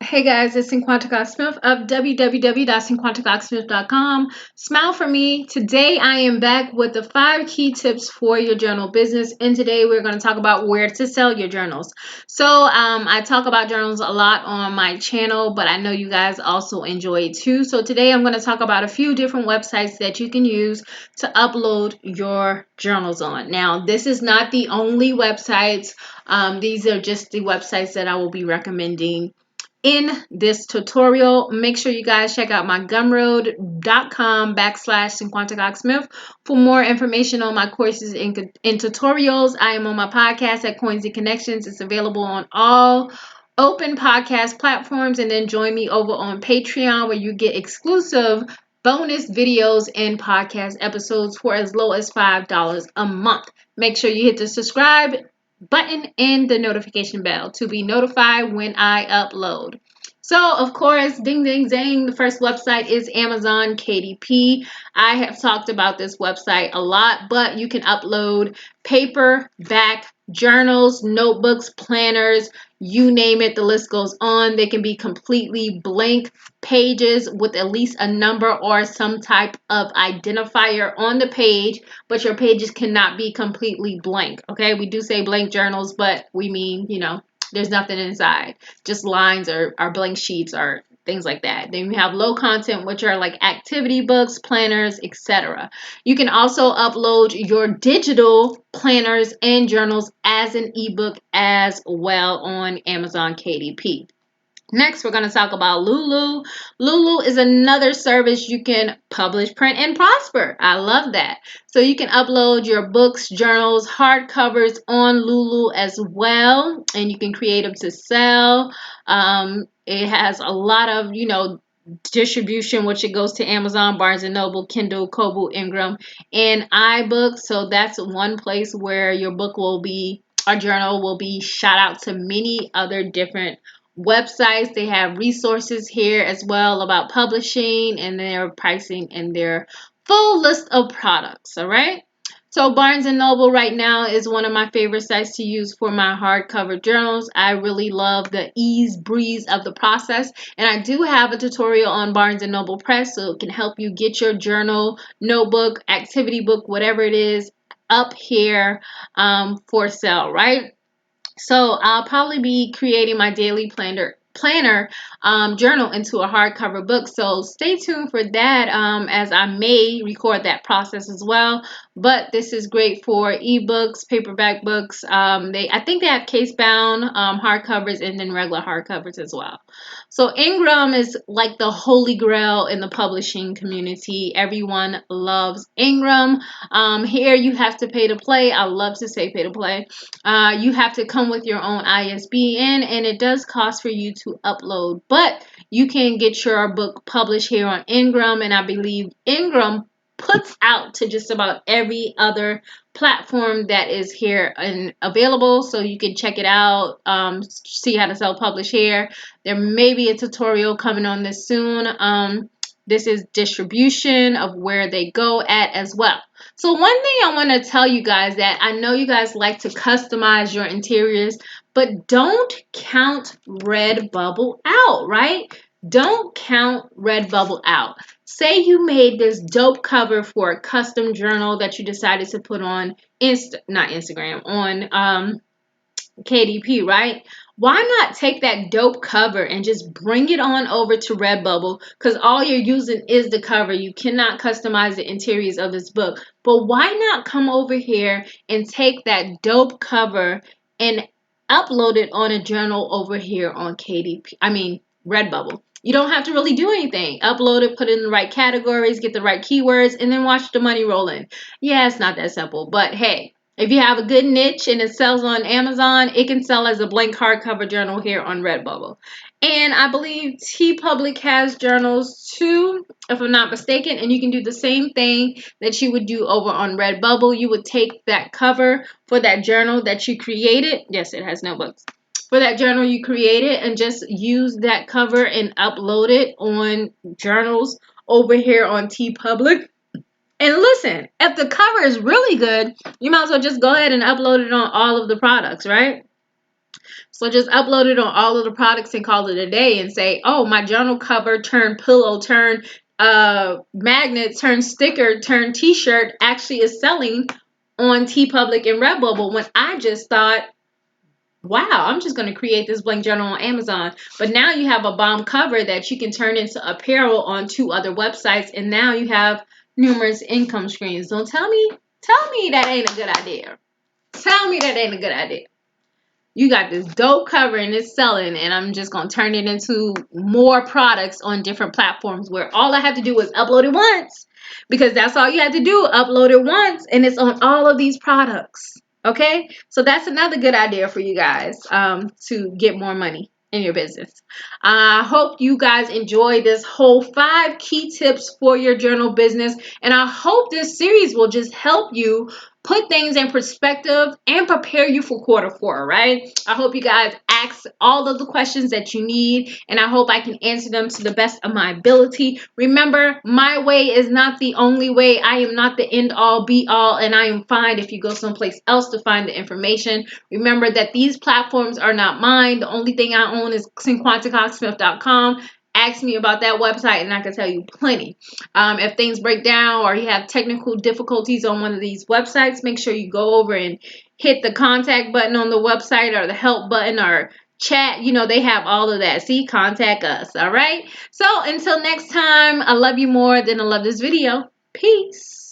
Hey guys, it's Cinquanta Cox-Smith of www.cinquantacoxsmith.com. Smile for me. Today I am back with the 5 key tips for your journal business, and today we're going to talk about where to sell your journals. So I talk about journals a lot on my channel, but I know you guys also enjoy it too. So today I'm going to talk about a few different websites that you can use to upload your journals on. Now, this is not the only websites. These are just the websites that I will be recommending in this tutorial. Make sure you guys check out my gumroad.com/CinquantaCoxSmith for more information on my courses and tutorials. I am on my podcast at Coins and Connections. It's available on all open podcast platforms, and then join me over on Patreon where you get exclusive bonus videos and podcast episodes for as low as $5 a month. Make sure you hit the subscribe button and the notification bell to be notified when I upload. So, of course, ding, ding, ding, the first website is Amazon KDP. I have talked about this website a lot, but you can upload paperback journals, notebooks, planners, you name it, the list goes on. They can be completely blank pages with at least a number or some type of identifier on the page, but your pages cannot be completely blank. Okay, we do say blank journals, but we mean, there's nothing inside, just lines or blank sheets or things like that. Then we have low content, which are like activity books, planners, etc. You can also upload your digital planners and journals as an ebook as well on Amazon KDP. Next, we're going to talk about Lulu. Lulu is another service you can publish, print, and prosper. I love that. So you can upload your books, journals, hardcovers on Lulu as well, and you can create them to sell. It has a lot of, distribution, which it goes to Amazon, Barnes & Noble, Kindle, Kobo, Ingram, and iBooks. So that's one place where your book will be, our journal will be shot out to many other different websites. They have resources here as well about publishing and their pricing and their full list of products. All right. So Barnes & Noble right now is one of my favorite sites to use for my hardcover journals. I really love the ease breeze of the process, and I do have a tutorial on Barnes & Noble Press, so it can help you get your journal, notebook, activity book, whatever it is, up here for sale, right? So I'll probably be creating my daily planner journal into a hardcover book. So stay tuned for that, as I may record that process as well. But this is great for ebooks, paperback books. I think they have case bound hardcovers and then regular hardcovers as well. So Ingram is like the holy grail in the publishing community. Everyone loves Ingram. Here you have to pay to play. I love to say pay to play. You have to come with your own ISBN, and it does cost for you to upload, but you can get your book published here on Ingram, and I believe Ingram puts out to just about every other platform that is here and available, so you can check it out, see how to self-publish here. There may be a tutorial coming on this soon. This is distribution of where they go at as well. So one thing I want to tell you guys, that I know you guys like to customize your interiors, but don't count Redbubble out, right? Don't count Redbubble out. Say you made this dope cover for a custom journal that you decided to put on on KDP, right? Why not take that dope cover and just bring it on over to Redbubble? Because all you're using is the cover. You cannot customize the interiors of this book. But why not come over here and take that dope cover and upload it on a journal over here on Redbubble? You don't have to really do anything. Upload it, put it in the right categories, get the right keywords, and then watch the money roll in. Yeah, it's not that simple, but hey, if you have a good niche and it sells on Amazon, it can sell as a blank hardcover journal here on Redbubble. And I believe TeePublic has journals too, if I'm not mistaken, and you can do the same thing that you would do over on Redbubble. You would take that cover for that journal that you created. Yes, it has notebooks. For that journal you created, and just use that cover and upload it on journals over here on TeePublic. And listen, if the cover is really good, you might as well just go ahead and upload it on all of the products, right? So just upload it on all of the products and call it a day and say, oh, my journal cover turn pillow, turn magnet, turn sticker, turn t-shirt actually is selling on TeePublic and Redbubble, when I just thought, wow, I'm just going to create this blank journal on Amazon. But now you have a bomb cover that you can turn into apparel on 2 other websites, and now you have numerous income streams. Don't tell me that ain't a good idea. Tell me that ain't a good idea. You got this dope cover and it's selling, and I'm just going to turn it into more products on different platforms where all I have to do is upload it once, because that's all you have to do, upload it once, and it's on all of these products. Okay, so that's another good idea for you guys to get more money in your business. I hope you guys enjoy this whole 5 key tips for your journal business, and I hope this series will just help you put things in perspective and prepare you for Q4, right? I hope you guys ask all of the questions that you need, and I hope I can answer them to the best of my ability. Remember, my way is not the only way. I am not the end all be all, and I am fine if you go someplace else to find the information. Remember that these platforms are not mine. The only thing I own is Cox-Smith.com. Ask me about that website and I can tell you plenty. If things break down or you have technical difficulties on one of these websites, make sure you go over and hit the contact button on the website or the help button or chat. You know, they have all of that. See, contact us. All right. So until next time, I love you more than I love this video. Peace.